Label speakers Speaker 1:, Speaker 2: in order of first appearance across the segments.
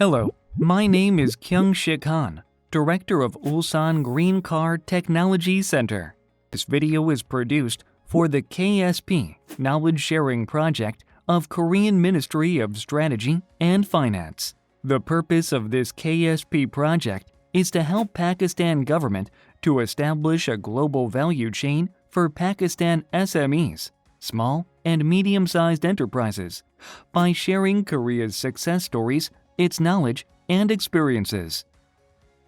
Speaker 1: Hello, my name is Kyung-Shik Han, Director of Ulsan Green Car Technology Center. This video is produced for the KSP Knowledge Sharing Project of Korean Ministry of Strategy and Finance. The purpose of this KSP project is to help Pakistan government to establish a global value chain for Pakistan SMEs, small and medium-sized enterprises, by sharing Korea's success stories, its knowledge, and experiences.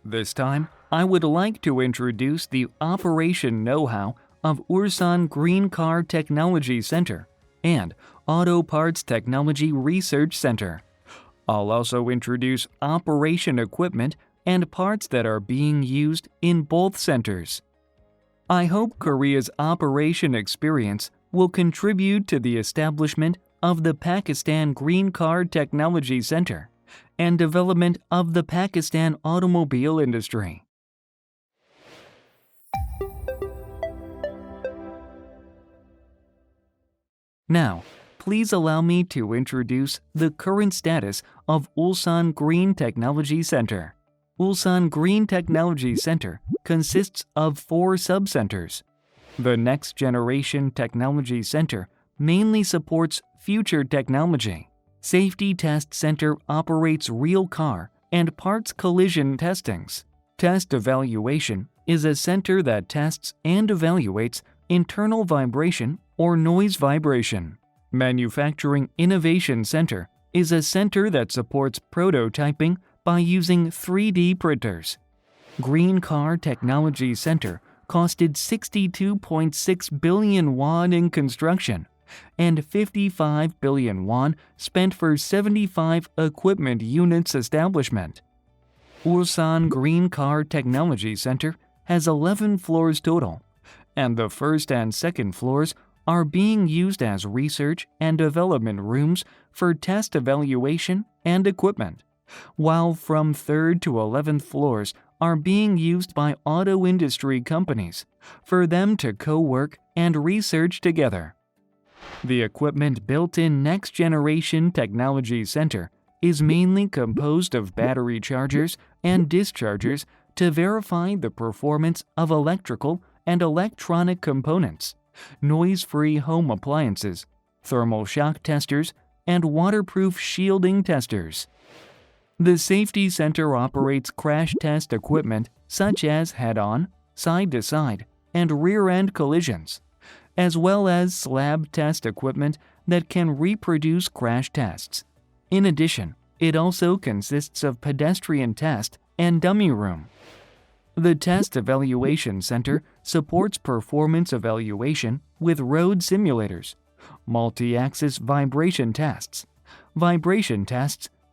Speaker 1: This time, I would like to introduce the operation know-how of Ulsan Green Car Technology Center and Auto Parts Technology Research Center. I'll also introduce operation equipment and parts that are being used in both centers. I hope Korea's operation experience will contribute to the establishment of the Pakistan Green Car Technology Center and development of the Pakistan automobile industry. Now, please allow me to introduce the current status of Ulsan Green Technology Center. Ulsan Green Technology Center consists of 4 sub-centers. The Next Generation Technology Center mainly supports future technology. Safety Test Center operates real car and parts collision testings. Test Evaluation is a center that tests and evaluates internal vibration or noise vibration. Manufacturing Innovation Center is a center that supports prototyping by using 3D printers. Green Car Technology Center costed 62.6 billion won in construction and 55 billion won spent for 75 equipment units establishment. Ulsan Green Car Technology Center has 11 floors total, and the first and second floors are being used as research and development rooms for test evaluation and equipment, while from 3rd to 11th floors are being used by auto industry companies for them to co-work and research together. The equipment built in Next Generation Technology Center is mainly composed of battery chargers and dischargers to verify the performance of electrical and electronic components, noise-free home appliances, thermal shock testers, and waterproof shielding testers. The Safety Center operates crash test equipment such as head-on, side-to-side, and rear-end collisions, as well as slab test equipment that can reproduce crash tests. In addition, it also consists of pedestrian test and dummy room. The Test Evaluation Center supports performance evaluation with road simulators, multi-axis vibration tests,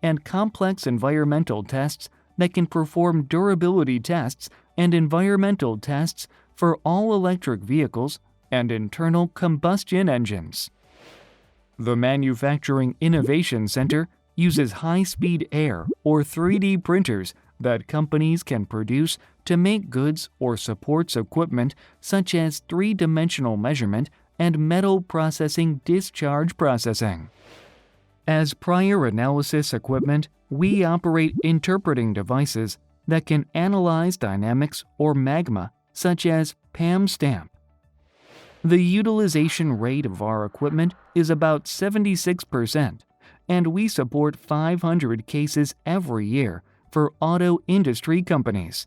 Speaker 1: and complex environmental tests that can perform durability tests and environmental tests for all electric vehicles and internal combustion engines. The Manufacturing Innovation Center uses high-speed air or 3D printers that companies can produce to make goods or supports equipment such as 3-dimensional measurement and metal processing discharge processing. As prior analysis equipment, we operate interpreting devices that can analyze dynamics or magma such as PAM stamp. The utilization rate of our equipment is about 76%, and we support 500 cases every year for auto industry companies.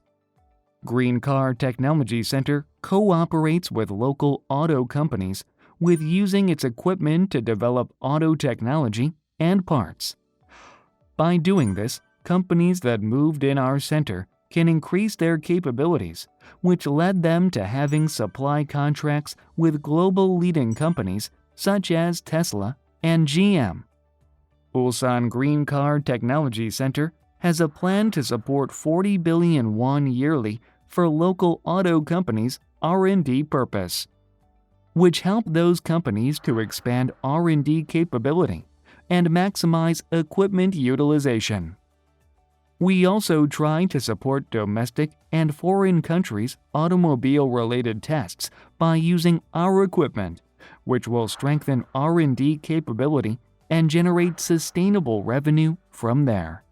Speaker 1: Green Car Technology Center cooperates with local auto companies with using its equipment to develop auto technology and parts. By doing this, companies that moved in our center can increase their capabilities, which led them to having supply contracts with global leading companies such as Tesla and GM. Ulsan Green Car Technology Center has a plan to support 40 billion won yearly for local auto companies' R&D purpose, which help those companies to expand R&D capability and maximize equipment utilization. We also try to support domestic and foreign countries' automobile-related tests by using our equipment, which will strengthen R&D capability and generate sustainable revenue from there.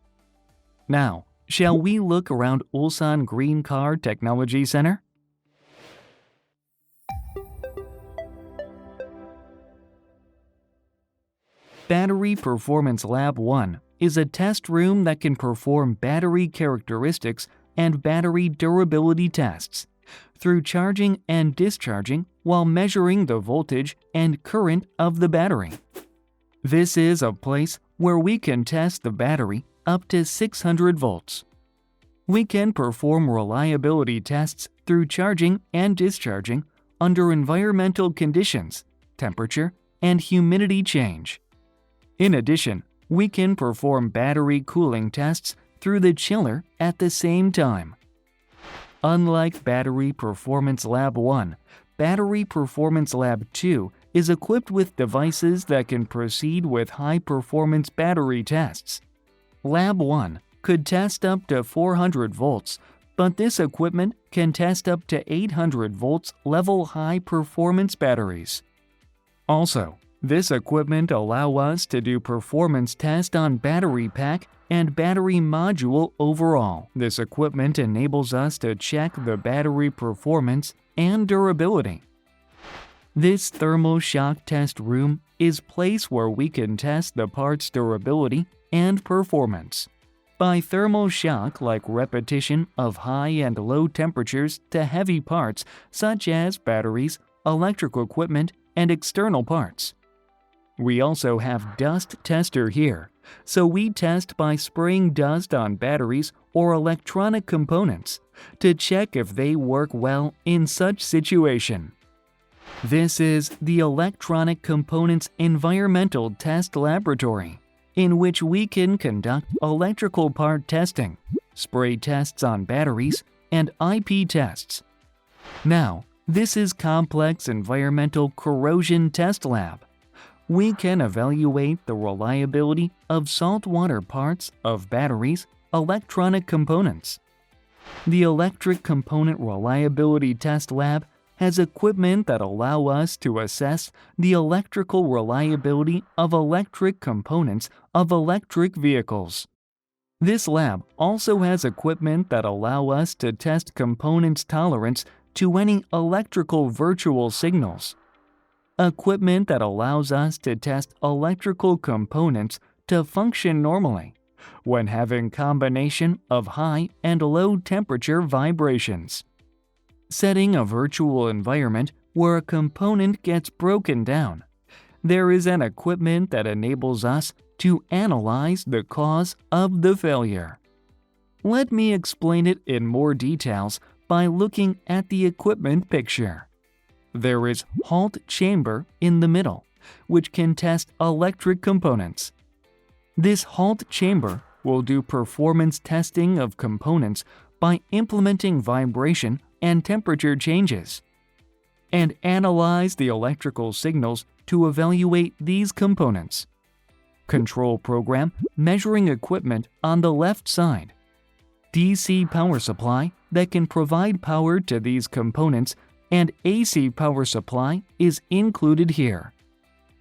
Speaker 1: Now, shall we look around Ulsan Green Car Technology Center? Battery Performance Lab 1 is a test room that can perform battery characteristics and battery durability tests through charging and discharging while measuring the voltage and current of the battery. This is a place where we can test the battery up to 600 volts. We can perform reliability tests through charging and discharging under environmental conditions, temperature, and humidity change. In addition, we can perform battery cooling tests through the chiller at the same time. Unlike Battery Performance Lab 1, Battery Performance Lab 2 is equipped with devices that can proceed with high-performance battery tests. Lab 1 could test up to 400 volts, but this equipment can test up to 800 volts level high-performance batteries. Also, this equipment allows us to do performance tests on battery pack and battery module overall. This equipment enables us to check the battery performance and durability. This thermal shock test room is a place where we can test the part's durability and performance. By thermal shock like repetition of high and low temperatures to heavy parts such as batteries, electrical equipment, and external parts. We also have dust tester here, so we test by spraying dust on batteries or electronic components to check if they work well in such situation. This is the Electronic Components Environmental Test Laboratory, in which we can conduct electrical part testing, spray tests on batteries, and IP tests. Now, this is Complex Environmental Corrosion Test Lab. We can evaluate the reliability of saltwater parts of batteries, electronic components. The Electric Component Reliability Test Lab has equipment that allow us to assess the electrical reliability of electric components of electric vehicles. This lab also has equipment that allow us to test components' tolerance to any electrical virtual signals. Equipment that allows us to test electrical components to function normally when having combination of high and low temperature vibrations. Setting a virtual environment where a component gets broken down. There is an equipment that enables us to analyze the cause of the failure. Let me explain it in more details by looking at the equipment picture. There is halt chamber in the middle, which can test electric components. This halt chamber will do performance testing of components by implementing vibration and temperature changes, and analyze the electrical signals to evaluate these components. Control program measuring equipment on the left side. DC power supply that can provide power to these components and AC power supply is included here.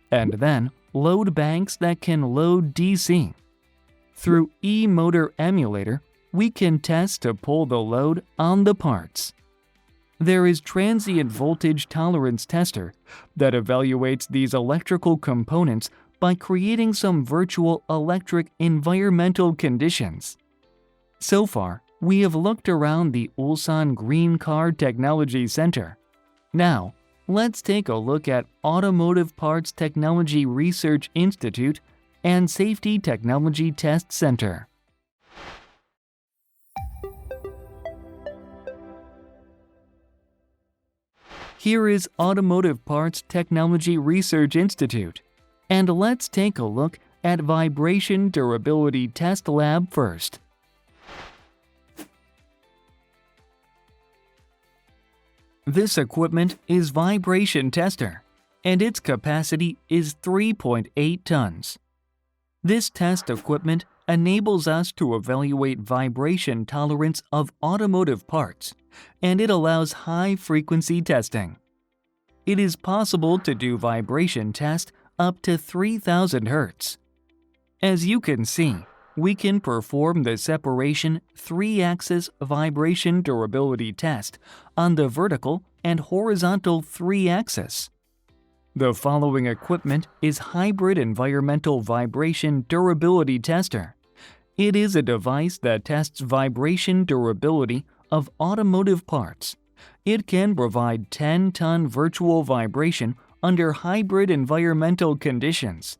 Speaker 1: And then load banks that can load DC. Through e-motor emulator, we can test to pull the load on the parts. There is transient voltage tolerance tester that evaluates these electrical components by creating some virtual electric environmental conditions. So far, we have looked around the Ulsan Green Car Technology Center. Now, let's take a look at Automotive Parts Technology Research Institute and Safety Technology Test Center. Here is Automotive Parts Technology Research Institute, and let's take a look at Vibration Durability Test Lab first. This equipment is vibration tester, and its capacity is 3.8 tons. This test equipment enables us to evaluate vibration tolerance of automotive parts, and it allows high-frequency testing. It is possible to do vibration test up to 3000 Hz. As you can see, we can perform the separation 3-axis vibration durability test on the vertical and horizontal 3-axis. The following equipment is Hybrid Environmental Vibration Durability Tester. It is a device that tests vibration durability of automotive parts. It can provide 10-ton virtual vibration under hybrid environmental conditions.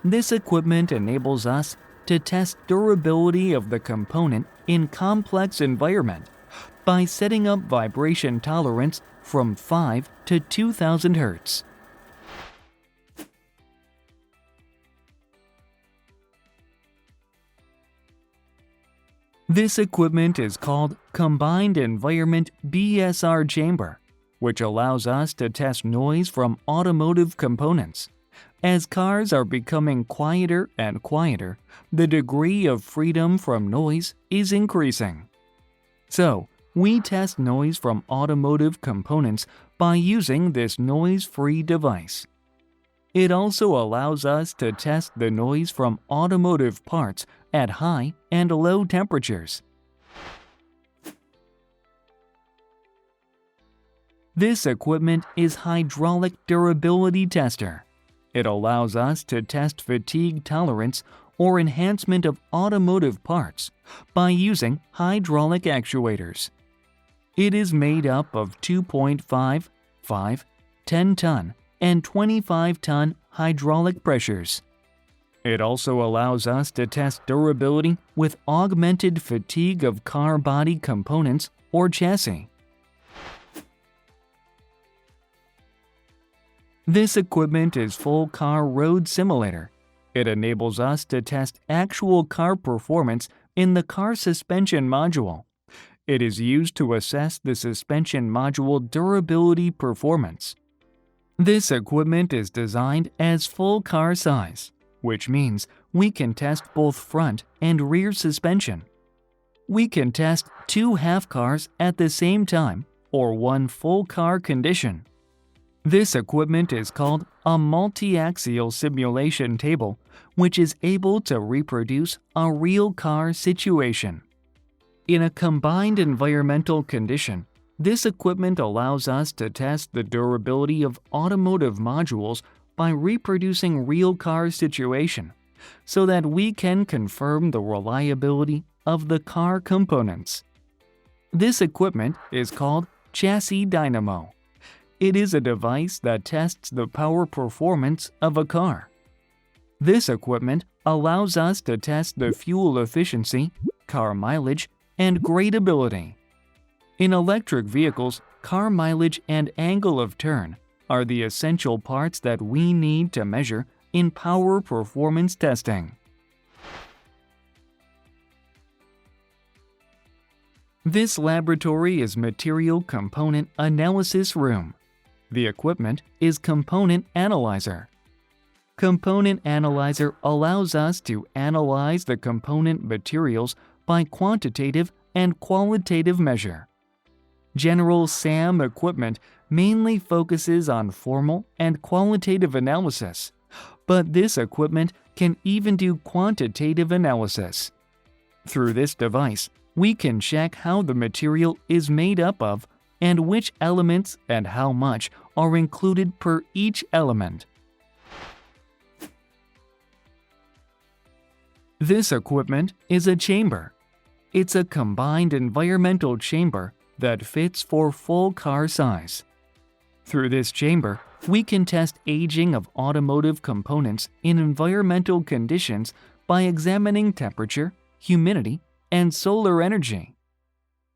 Speaker 1: This equipment enables us to test durability of the component in complex environment by setting up vibration tolerance from 5 to 2000 Hz. This equipment is called Combined Environment BSR Chamber, which allows us to test noise from automotive components. As cars are becoming quieter and quieter, the degree of freedom from noise is increasing. So, we test noise from automotive components by using this noise-free device. It also allows us to test the noise from automotive parts at high and low temperatures. This equipment is Hydraulic Durability Tester. It allows us to test fatigue tolerance or enhancement of automotive parts by using hydraulic actuators. It is made up of 2.5, 5, 10-ton, and 25-ton hydraulic pressures. It also allows us to test durability with augmented fatigue of car body components or chassis. This equipment is Full Car Road Simulator. It enables us to test actual car performance in the car suspension module. It is used to assess the suspension module durability performance. This equipment is designed as full car size, which means we can test both front and rear suspension. We can test 2 half cars at the same time or 1 full car condition. This equipment is called a multi-axial simulation table, which is able to reproduce a real car situation. In a combined environmental condition, this equipment allows us to test the durability of automotive modules by reproducing real car situation, so that we can confirm the reliability of the car components. This equipment is called Chassis Dynamo. It is a device that tests the power performance of a car. This equipment allows us to test the fuel efficiency, car mileage, and gradability. In electric vehicles, car mileage and angle of turn are the essential parts that we need to measure in power performance testing. This laboratory is Material Component Analysis Room. The equipment is Component Analyzer. Component Analyzer allows us to analyze the component materials by quantitative and qualitative measure. General SAM equipment mainly focuses on formal and qualitative analysis, but this equipment can even do quantitative analysis. Through this device, we can check how the material is made up of and which elements and how much are included per each element. This equipment is a chamber. It's a combined environmental chamber that fits for full car size. Through this chamber, we can test aging of automotive components in environmental conditions by examining temperature, humidity, and solar energy.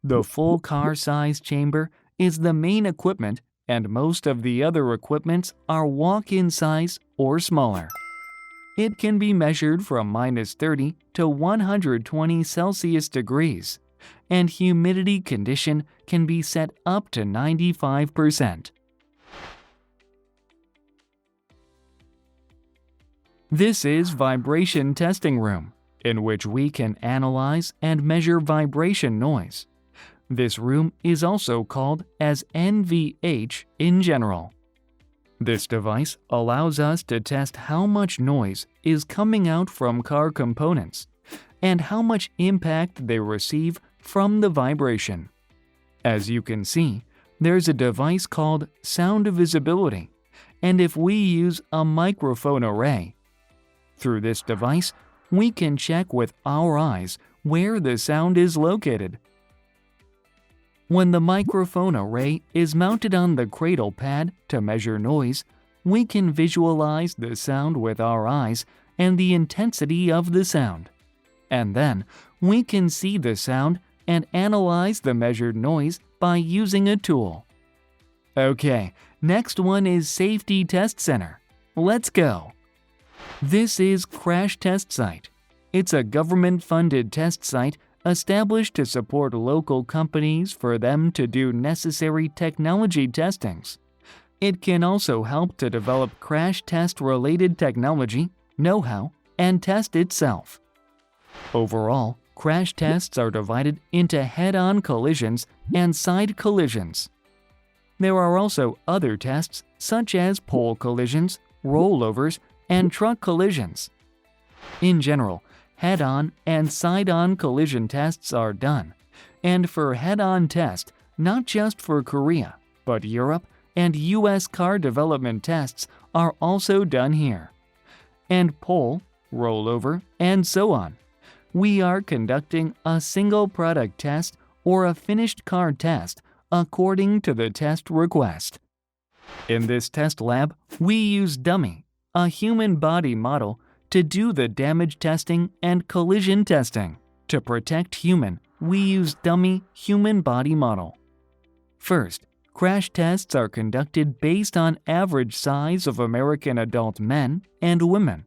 Speaker 1: The full car size chamber is the main equipment, and most of the other equipments are walk-in size or smaller. It can be measured from -30 to 120 Celsius degrees, and humidity condition can be set up to 95%. This is Vibration Testing Room, in which we can analyze and measure vibration noise. This room is also called as NVH in general. This device allows us to test how much noise is coming out from car components and how much impact they receive from the vibration. As you can see, there's a device called sound visibility, and if we use a microphone array, through this device, we can check with our eyes where the sound is located. When the microphone array is mounted on the cradle pad to measure noise, we can visualize the sound with our eyes and the intensity of the sound. And then, we can see the sound and analyze the measured noise by using a tool. Okay, next one is Safety Test Center. Let's go! This is Crash Test Site. It's a government-funded test site established to support local companies for them to do necessary technology testings. It can also help to develop crash test-related technology, know-how, and test itself. Overall, crash tests are divided into head-on collisions and side collisions. There are also other tests such as pole collisions, rollovers, and truck collisions. In general, head-on and side-on collision tests are done, and for head-on test, not just for Korea, but Europe and US car development tests are also done here. And pole, rollover, and so on. We are conducting a single product test or a finished car test according to the test request. In this test lab, we use dummy, a human body model, to do the damage testing and collision testing. To protect human, we use dummy human body model. First, crash tests are conducted based on average size of American adult men and women.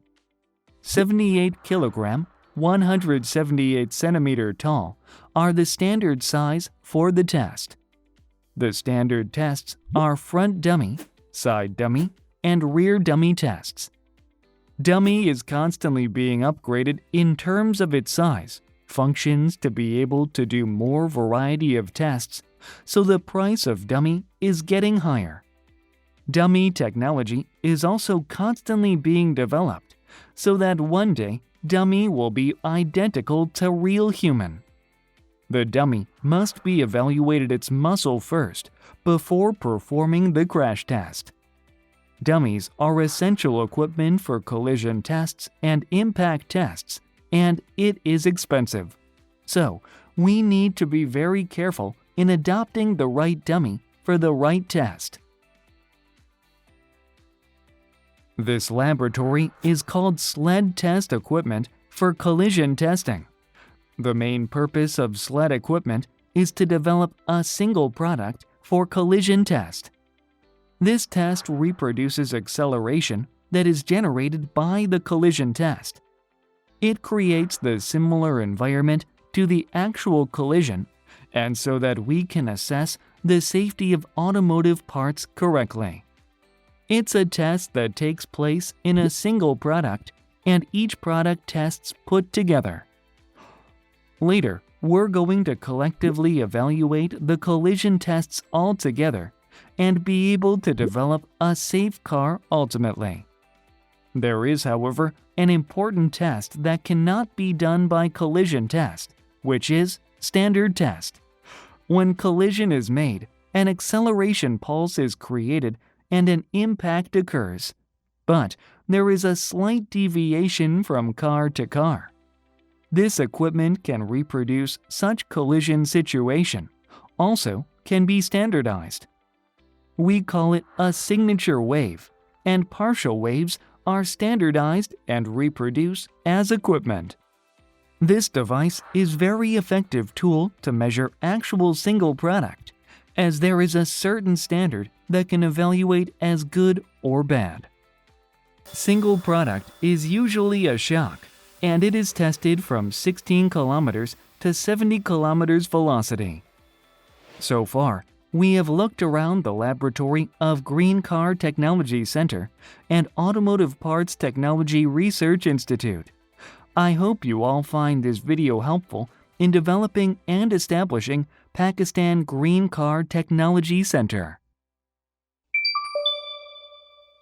Speaker 1: 78 kilogram, 178 centimeter tall are the standard size for the test. The standard tests are front dummy, side dummy, and rear dummy tests. Dummy is constantly being upgraded in terms of its size, functions to be able to do more variety of tests, so the price of dummy is getting higher. Dummy technology is also constantly being developed, so that one day dummy will be identical to real human. The dummy must be evaluated its muscle first before performing the crash test. Dummies are essential equipment for collision tests and impact tests, and it is expensive. So, we need to be very careful in adopting the right dummy for the right test. This laboratory is called sled test equipment for collision testing. The main purpose of sled equipment is to develop a single product for collision test. This test reproduces acceleration that is generated by the collision test. It creates the similar environment to the actual collision, and so that we can assess the safety of automotive parts correctly. It's a test that takes place in a single product, and each product tests put together. Later, we're going to collectively evaluate the collision tests all together and be able to develop a safe car ultimately. There is, however, an important test that cannot be done by collision test, which is standard test. When collision is made, an acceleration pulse is created and an impact occurs. But there is a slight deviation from car to car. This equipment can reproduce such collision situation, also can be standardized. We call it a signature wave, and partial waves are standardized and reproduce as equipment. This device is very effective tool to measure actual single product, as there is a certain standard that can evaluate as good or bad. Single product is usually a shock, and it is tested from 16 kilometers to 70 kilometers velocity. So far, we have looked around the laboratory of Green Car Technology Center and Automotive Parts Technology Research Institute. I hope you all find this video helpful in developing and establishing Pakistan Green Car Technology Center.